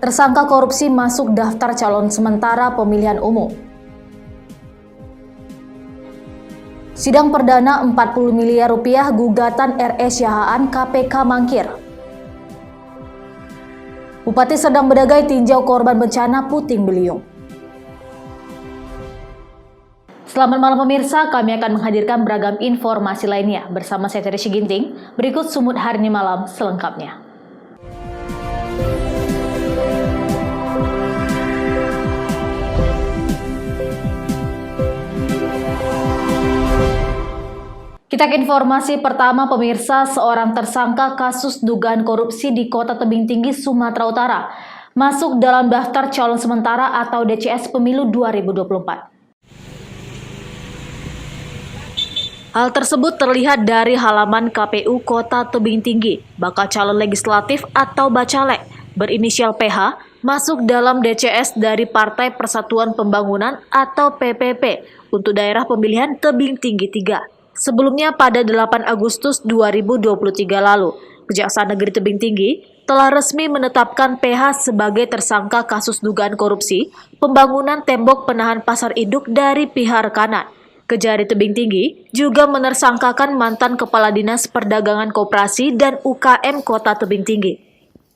Tersangka korupsi masuk daftar calon sementara pemilihan umum. Sidang perdana 40 miliar rupiah gugatan RS Syahaan KPK mangkir. Bupati Serdang Bedagai tinjau korban bencana puting beliung. Selamat malam pemirsa, kami akan menghadirkan beragam informasi lainnya. Bersama saya Teri Ginting, berikut sumut hari ini malam selengkapnya. Kita ke informasi pertama pemirsa, seorang tersangka kasus dugaan korupsi di Kota Tebing Tinggi, Sumatera Utara masuk dalam daftar calon sementara atau DCS pemilu 2024. Hal tersebut terlihat dari halaman KPU Kota Tebing Tinggi. Bakal calon legislatif atau bacalek berinisial PH masuk dalam DCS dari Partai Persatuan Pembangunan atau PPP untuk daerah pemilihan Tebing Tinggi 3. Sebelumnya pada 8 Agustus 2023 lalu, Kejaksaan Negeri Tebing Tinggi telah resmi menetapkan PH sebagai tersangka kasus dugaan korupsi pembangunan tembok penahan pasar induk dari pihak rekanan. Kejari Tebing Tinggi juga menersangkakan mantan Kepala Dinas Perdagangan Koperasi dan UKM Kota Tebing Tinggi.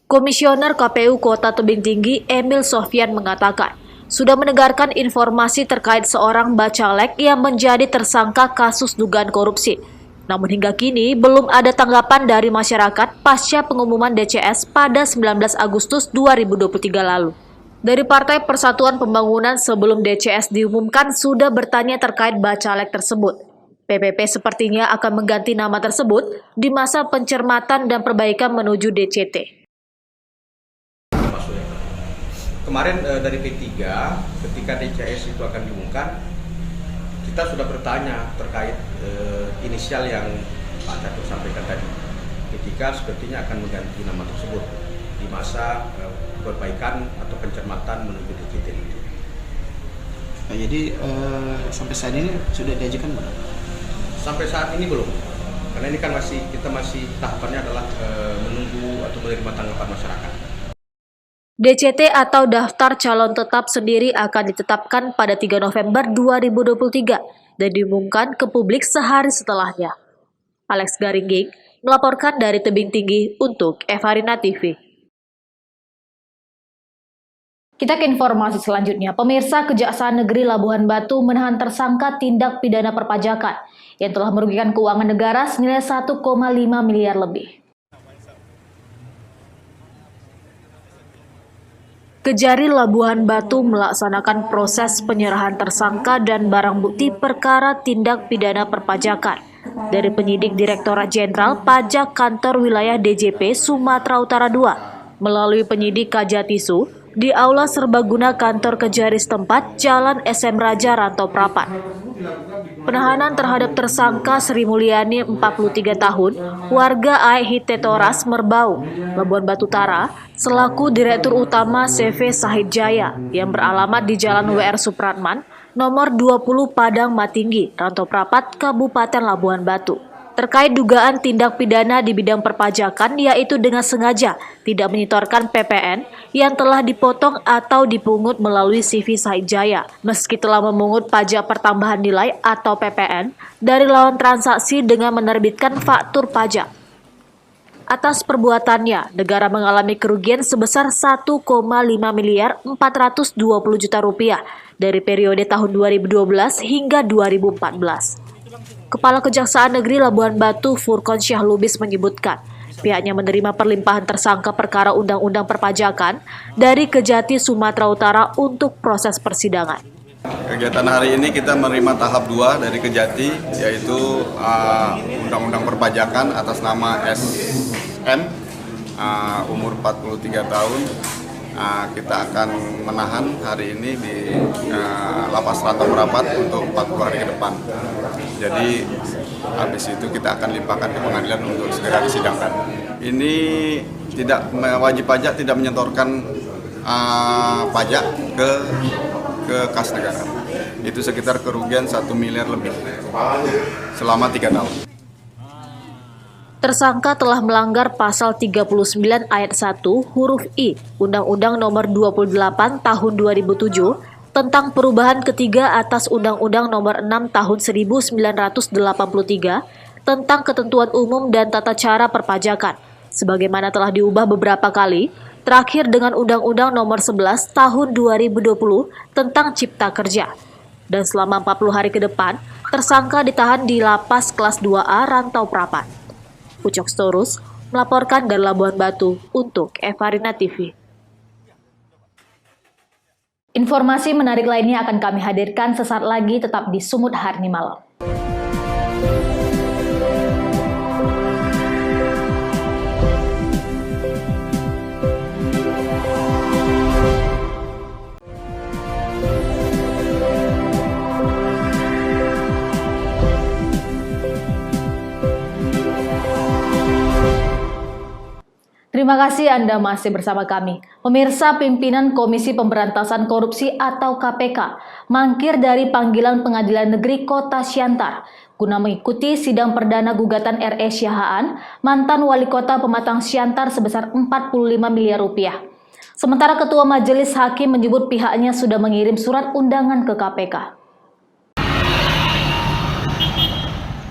Komisioner KPU Kota Tebing Tinggi Emil Sofyan mengatakan, sudah mendengarkan informasi terkait seorang bacalek yang menjadi tersangka kasus dugaan korupsi. Namun hingga kini belum ada tanggapan dari masyarakat pasca pengumuman DCS pada 19 Agustus 2023 lalu. Dari Partai Persatuan Pembangunan sebelum DCS diumumkan sudah bertanya terkait bacalek tersebut. PPP sepertinya akan mengganti nama tersebut di masa pencermatan dan perbaikan menuju DCT. Kemarin dari P3 ketika DCS itu akan diumumkan, kita sudah bertanya terkait inisial yang Pak Catur sampaikan tadi. P3 sepertinya akan mengganti nama tersebut di masa perbaikan atau pencermatan menuju DCT itu. Nah, jadi sampai saat ini sudah diajukan belum? Sampai saat ini belum, karena ini kan kita masih tahapannya adalah menunggu atau menerima tanggapan masyarakat. DCT atau daftar calon tetap sendiri akan ditetapkan pada 3 November 2023 dan diumumkan ke publik sehari setelahnya. Alex Garingging melaporkan dari Tebing Tinggi untuk Evarina TV. Kita ke informasi selanjutnya. Pemirsa, Kejaksaan Negeri Labuhan Batu menahan tersangka tindak pidana perpajakan yang telah merugikan keuangan negara senilai 1,5 miliar lebih. Kejari Labuhan Batu melaksanakan proses penyerahan tersangka dan barang bukti perkara tindak pidana perpajakan dari penyidik Direktorat Jenderal Pajak Kantor Wilayah DJP Sumatera Utara II melalui penyidik Kajatisu di Aula Serbaguna Kantor Kejari setempat Jalan SM Raja Rantau Prapat. Penahanan terhadap tersangka Sri Mulyani 43 tahun, warga Aihitetoras Merbau, Labuhan Batu Utara, selaku Direktur Utama CV Sahid Jaya yang beralamat di Jalan WR Supratman, nomor 20 Padang Matinggi, Rantau Prapat, Kabupaten Labuhan Batu. Terkait dugaan tindak pidana di bidang perpajakan yaitu dengan sengaja tidak menyetorkan PPN yang telah dipotong atau dipungut melalui CV Sahid Jaya meski telah memungut pajak pertambahan nilai atau PPN dari lawan transaksi dengan menerbitkan faktur pajak. Atas perbuatannya, negara mengalami kerugian sebesar 1,5 miliar 420 juta rupiah dari periode tahun 2012 hingga 2014. Kepala Kejaksaan Negeri Labuhan Batu Furkon Syah Lubis menyebutkan, pihaknya menerima perlimpahan tersangka perkara Undang-Undang Perpajakan dari Kejati Sumatera Utara untuk proses persidangan. Kegiatan hari ini kita menerima tahap 2 dari Kejati, yaitu Undang-Undang Perpajakan atas nama SM, umur 43 tahun. Kita akan menahan hari ini di Lapas Rantau Prapat untuk 40 hari ke depan. Jadi habis itu kita akan limpahkan ke pengadilan untuk segera disidangkan. Ini tidak wajib pajak tidak menyetorkan pajak ke kas negara. Itu sekitar kerugian 1 miliar lebih selama 3 tahun. Tersangka telah melanggar pasal 39 ayat 1 huruf I Undang-Undang Nomor 28 Tahun 2007 tentang perubahan ketiga atas Undang-Undang Nomor 6 Tahun 1983 tentang ketentuan umum dan tata cara perpajakan, sebagaimana telah diubah beberapa kali, terakhir dengan Undang-Undang Nomor 11 Tahun 2020 tentang Cipta Kerja. Dan selama 40 hari ke depan, tersangka ditahan di Lapas Kelas 2A Rantau Prapat. Pucok Storus melaporkan dari Labuan Batu untuk Evarina TV. Informasi menarik lainnya akan kami hadirkan sesaat lagi, tetap di Sumut Hari Malam. Terima kasih Anda masih bersama kami. Pemirsa, pimpinan Komisi Pemberantasan Korupsi atau KPK mangkir dari panggilan Pengadilan Negeri Kota Siantar guna mengikuti sidang perdana gugatan R.E. Siahaan, mantan wali kota Pematang Siantar sebesar 45 miliar rupiah. Sementara Ketua Majelis Hakim menyebut pihaknya sudah mengirim surat undangan ke KPK.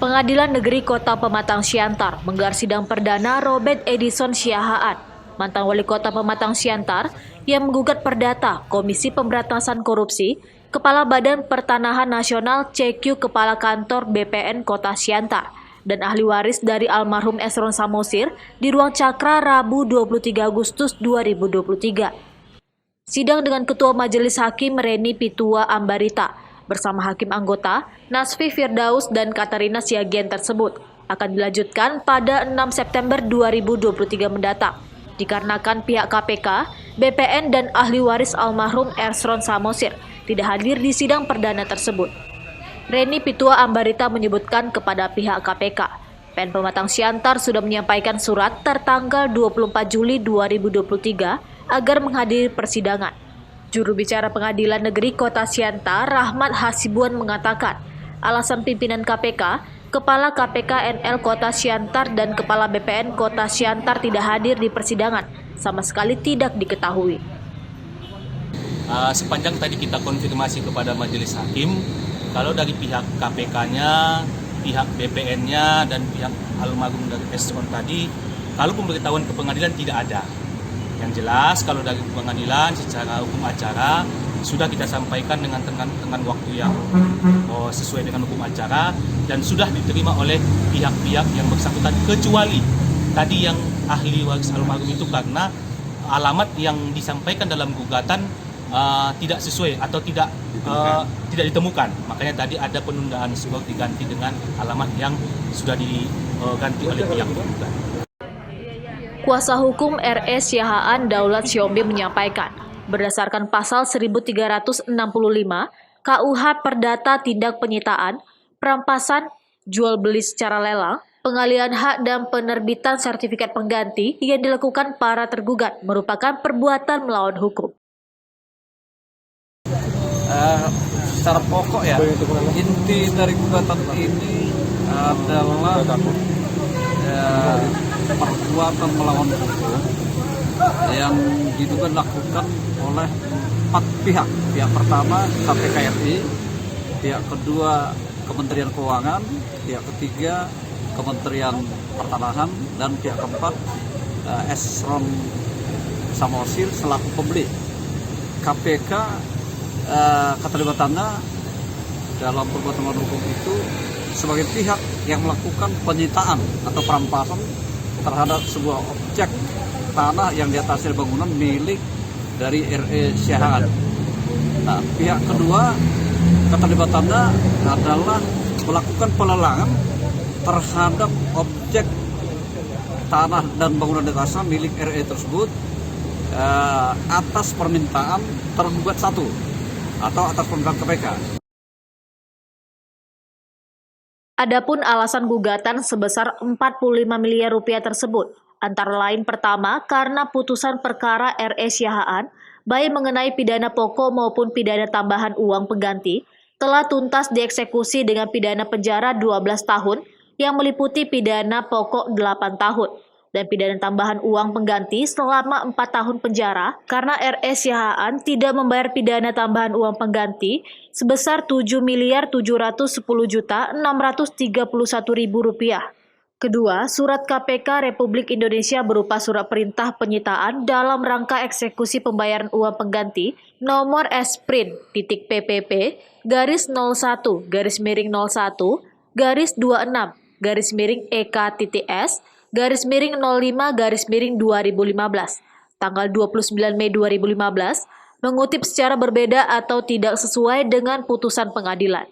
Pengadilan Negeri Kota Pematang Siantar menggelar sidang perdana Robert Edison Siahaan, mantan wali kota Pematang Siantar yang menggugat perdata Komisi Pemberantasan Korupsi, Kepala Badan Pertanahan Nasional CQ Kepala Kantor BPN Kota Siantar, dan ahli waris dari almarhum Esron Samosir di Ruang Cakra Rabu 23 Agustus 2023. Sidang dengan Ketua Majelis Hakim Reni Pitua Ambarita bersama hakim anggota Nasfi Firdaus dan Katarina Siagian tersebut akan dilanjutkan pada 6 September 2023 mendatang, dikarenakan pihak KPK, BPN dan ahli waris almarhum Esron Samosir tidak hadir di sidang perdana tersebut. Reni Pitua Ambarita menyebutkan kepada pihak KPK, PN Pematang Siantar sudah menyampaikan surat tertanggal 24 Juli 2023 agar menghadiri persidangan. Juru bicara Pengadilan Negeri Kota Siantar, Rahmat Hasibuan mengatakan, alasan pimpinan KPK, Kepala KPK NL Kota Siantar dan Kepala BPN Kota Siantar tidak hadir di persidangan sama sekali tidak diketahui. Sepanjang tadi kita konfirmasi kepada Majelis Hakim, kalau dari pihak KPK-nya, pihak BPN-nya, dan pihak almarhum dari Esron tadi, kalau pemberitahuan ke pengadilan tidak ada. Yang jelas kalau dari pengadilan secara hukum acara sudah kita sampaikan dengan waktu yang sesuai dengan hukum acara dan sudah diterima oleh pihak-pihak yang bersangkutan, kecuali tadi yang ahli waris almarhum itu karena alamat yang disampaikan dalam gugatan tidak sesuai atau tidak ditemukan. Makanya tadi ada penundaan surat diganti dengan alamat yang sudah diganti oleh pihak penggugat. Kuasa hukum R.E. Siahaan Daulat Syombe menyampaikan, berdasarkan pasal 1365 KUH Perdata Tindak Penyitaan, Perampasan, Jual Beli secara lelang, pengalihan hak dan penerbitan sertifikat pengganti yang dilakukan para tergugat merupakan perbuatan melawan hukum. Secara pokok ya, inti dari gugatan ini adalah perbuatan melawan hukum yang diduga dilakukan oleh 4 pihak. Pihak pertama KPK RI, pihak kedua Kementerian Keuangan, pihak ketiga Kementerian Pertanahan, dan pihak keempat Esron Samosir selaku pembeli. KPK keterlibatannya dalam perbuatan melawan hukum itu sebagai pihak yang melakukan penyitaan atau perampasan terhadap sebuah objek tanah yang di atas hasil bangunan milik dari R.E. Siahaan. Nah, pihak kedua keterlibatannya adalah melakukan pelelangan terhadap objek tanah dan bangunan di atasnya milik R.E. tersebut atas permintaan tergugat satu atau atas permintaan KPK. Adapun alasan gugatan sebesar 45 miliar rupiah tersebut, antara lain pertama karena putusan perkara R.E. Siahaan, baik mengenai pidana pokok maupun pidana tambahan uang pengganti, telah tuntas dieksekusi dengan pidana penjara 12 tahun yang meliputi pidana pokok 8 tahun dan pidana tambahan uang pengganti selama 4 tahun penjara karena RS Siahaan tidak membayar pidana tambahan uang pengganti sebesar Rp7.700.631.000. Kedua, surat KPK Republik Indonesia berupa surat perintah penyitaan dalam rangka eksekusi pembayaran uang pengganti nomor SPRINT/PPP/01-01-EK-S/05/2015 tanggal 29 Mei 2015 mengutip secara berbeda atau tidak sesuai dengan putusan pengadilan.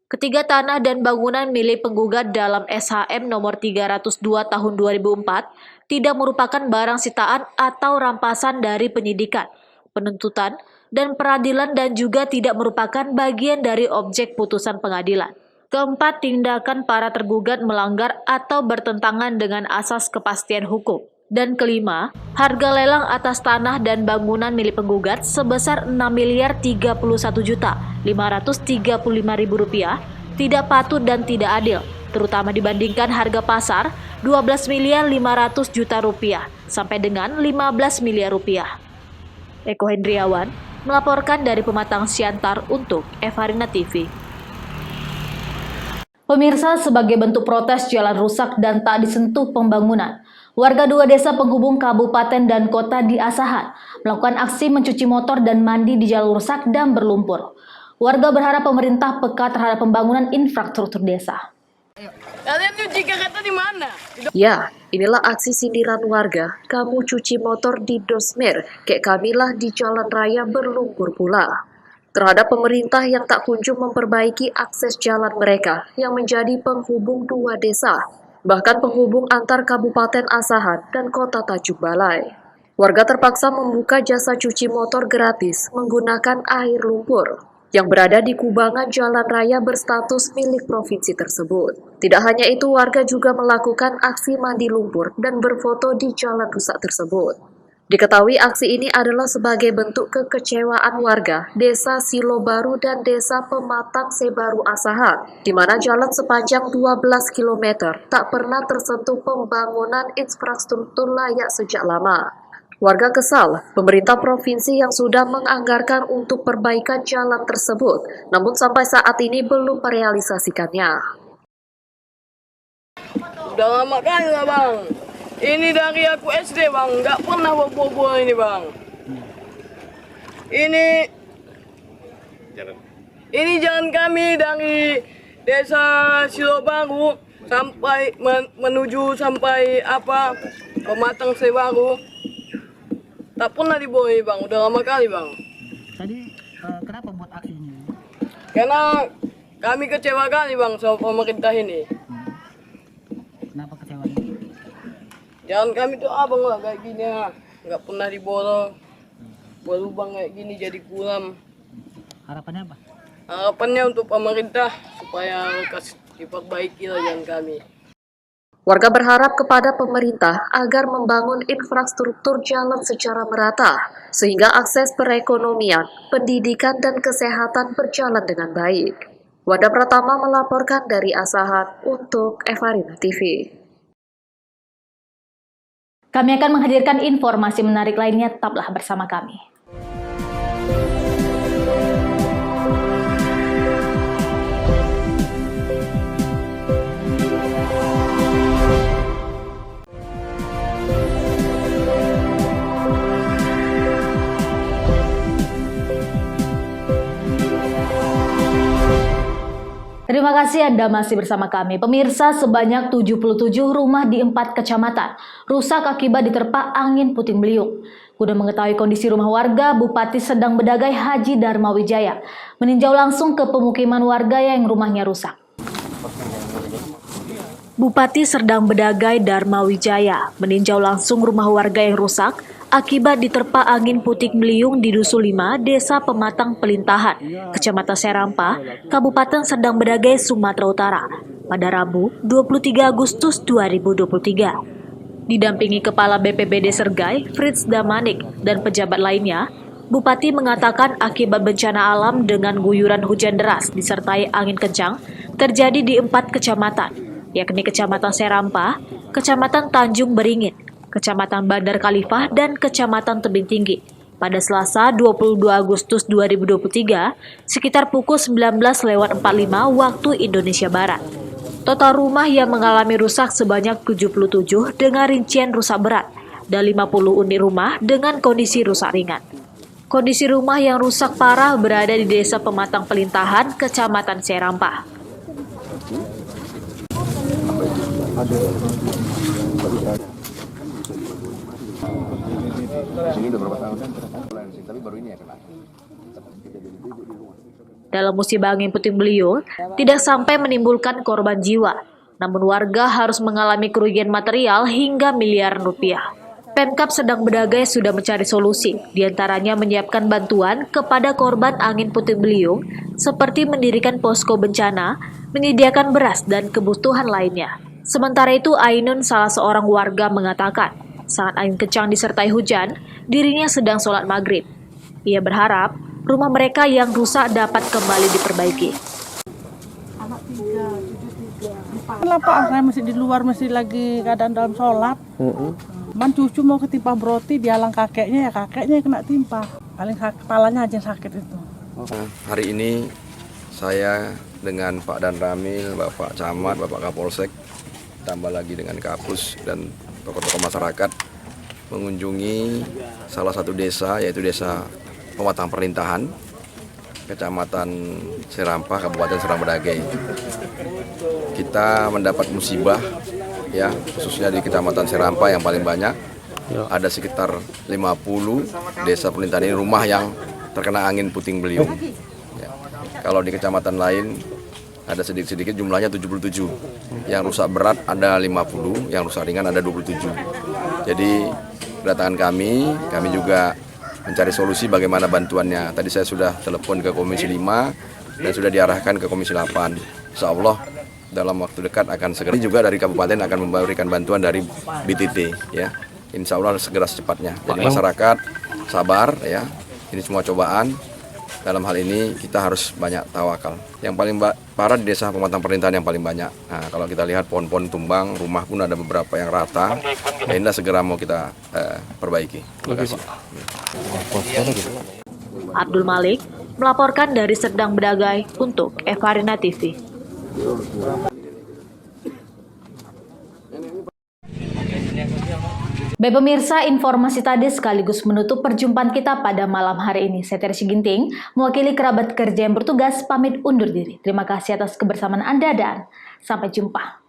Ketiga, tanah dan bangunan milik penggugat dalam SHM nomor 302 tahun 2004 tidak merupakan barang sitaan atau rampasan dari penyidikan, penuntutan, dan peradilan dan juga tidak merupakan bagian dari objek putusan pengadilan. Keempat, tindakan para tergugat melanggar atau bertentangan dengan asas kepastian hukum. Dan kelima, harga lelang atas tanah dan bangunan milik penggugat sebesar Rp6.301.535.000 tidak patut dan tidak adil, terutama dibandingkan harga pasar Rp12.500.000.000 sampai dengan Rp15 miliar. Eko Hendriawan melaporkan dari Pematang Siantar untuk Evarina TV. Pemirsa, sebagai bentuk protes jalan rusak dan tak disentuh pembangunan, warga 2 desa penghubung kabupaten dan kota di Asahan melakukan aksi mencuci motor dan mandi di jalur rusak dan berlumpur. Warga berharap pemerintah peka terhadap pembangunan infrastruktur desa. Kalian cuci kata di mana? Ya, inilah aksi sindiran warga. Kamu cuci motor di Dosmer, kayak kamilah di jalan raya berlumpur pula. Terhadap pemerintah yang tak kunjung memperbaiki akses jalan mereka yang menjadi penghubung 2 desa, bahkan penghubung antar Kabupaten Asahan dan Kota Tanjung Balai. Warga terpaksa membuka jasa cuci motor gratis menggunakan air lumpur yang berada di kubangan jalan raya berstatus milik provinsi tersebut. Tidak hanya itu, warga juga melakukan aksi mandi lumpur dan berfoto di jalan rusak tersebut. Diketahui aksi ini adalah sebagai bentuk kekecewaan warga Desa Silo Baru dan Desa Pematang Sebaru Asahan, di mana jalan sepanjang 12 km tak pernah tersentuh pembangunan infrastruktur layak sejak lama. Warga kesal, pemerintah provinsi yang sudah menganggarkan untuk perbaikan jalan tersebut, namun sampai saat ini belum merealisasikannya. Udah lama kali lah bang. Ini dari aku SD bang, nggak pernah bobo ini bang. Ini jalan kami dari Desa Silobaru sampai menuju sampai Pematang Sebaru. Tak pernah dibohongi bang, udah lama kali bang. Tadi kenapa buat aksi ini? Karena kami kecewa kali bang sama pemerintah ini. Kenapa kecewa ini? Jalan kami tuh abang lah kayak gini ya, nggak pernah dibolong. Berlubang kayak gini jadi kuram. Harapannya apa? Harapannya untuk pemerintah supaya diperbaiki lah jalan kami. Warga berharap kepada pemerintah agar membangun infrastruktur jalan secara merata, sehingga akses perekonomian, pendidikan, dan kesehatan berjalan dengan baik. Wanda Pratama melaporkan dari Asahan untuk Evarina TV. Kami akan menghadirkan informasi menarik lainnya, tetaplah bersama kami. Terima kasih Anda masih bersama kami. Pemirsa, sebanyak 77 rumah di 4 kecamatan rusak akibat diterpa angin puting beliung. Guna mengetahui kondisi rumah warga, Bupati Serdang Bedagai Haji Dharma Wijaya meninjau langsung ke pemukiman warga yang rumahnya rusak. Bupati Serdang Bedagai Dharma Wijaya meninjau langsung rumah warga yang rusak akibat diterpa angin puting beliung di Dusun 5, Desa Pematang Pelintahan, Kecamatan Serampa, Kabupaten Serdang Bedagai, Sumatera Utara, pada Rabu 23 Agustus 2023. Didampingi Kepala BPBD Sergai, Fritz Damanik, dan pejabat lainnya, Bupati mengatakan akibat bencana alam dengan guyuran hujan deras disertai angin kencang terjadi di 4 kecamatan, yakni Kecamatan Serampah, Kecamatan Tanjung Beringin, Kecamatan Bandar Khalifah, dan Kecamatan Tebing Tinggi. Pada Selasa 22 Agustus 2023, sekitar pukul 19.45 waktu Indonesia Barat. Total rumah yang mengalami rusak sebanyak 77 dengan rincian rusak berat dan 50 unit rumah dengan kondisi rusak ringan. Kondisi rumah yang rusak parah berada di Desa Pematang Pelintahan, Kecamatan Serampah. Dalam musibah angin puting beliung, tidak sampai menimbulkan korban jiwa, namun warga harus mengalami kerugian material hingga miliaran rupiah. Pemkab Serdang Bedagai sudah mencari solusi, diantaranya menyiapkan bantuan kepada korban angin puting beliung, seperti mendirikan posko bencana, menyediakan beras, dan kebutuhan lainnya. Sementara itu, Ainun, salah seorang warga, mengatakan, saat angin kencang disertai hujan, dirinya sedang sholat maghrib. Ia berharap rumah mereka yang rusak dapat kembali diperbaiki. Kenapa saya masih di luar, masih lagi keadaan dalam sholat. Man cucu mau ketimpa broti, dialang kakeknya, ya kakeknya yang kena timpa. Paling kepalanya aja sakit itu. Hari ini saya dengan Pak Dan Ramil, Bapak Camat, Bapak Kapolsek, tambah lagi dengan Kapus dan tokoh-tokoh masyarakat mengunjungi salah satu desa, yaitu Desa Pematang Pelintahan, Kecamatan Serampah, Kabupaten Serdang Bedagai. Kita mendapat musibah, ya, khususnya di Kecamatan Serampah yang paling banyak. Ada sekitar 50 desa pelintahan ini rumah yang terkena angin puting beliung. Ya. Kalau di kecamatan lain ada sedikit-sedikit, jumlahnya 77. Yang rusak berat ada 50, yang rusak ringan ada 27. Jadi kedatangan kami juga mencari solusi bagaimana bantuannya. Tadi saya sudah telepon ke Komisi 5 dan sudah diarahkan ke Komisi 8. Insya Allah dalam waktu dekat akan segera. Juga dari kabupaten akan memberikan bantuan dari BTT, ya. Insya Allah segera secepatnya. Jadi masyarakat sabar, ya. Ini semua cobaan. Dalam hal ini kita harus banyak tawakal. Yang paling parah di Desa Pematang Pelintahan yang paling banyak. Nah, kalau kita lihat pohon-pohon tumbang, rumah pun ada beberapa yang rata. Ya, ini segera mau kita perbaiki. Terima kasih. Abdul Malik melaporkan dari Serdang Bedagai untuk Evarina TV. Baik pemirsa, informasi tadi sekaligus menutup perjumpaan kita pada malam hari ini. Saya Tersi Ginting, mewakili kerabat kerja yang bertugas, pamit undur diri. Terima kasih atas kebersamaan Anda dan sampai jumpa.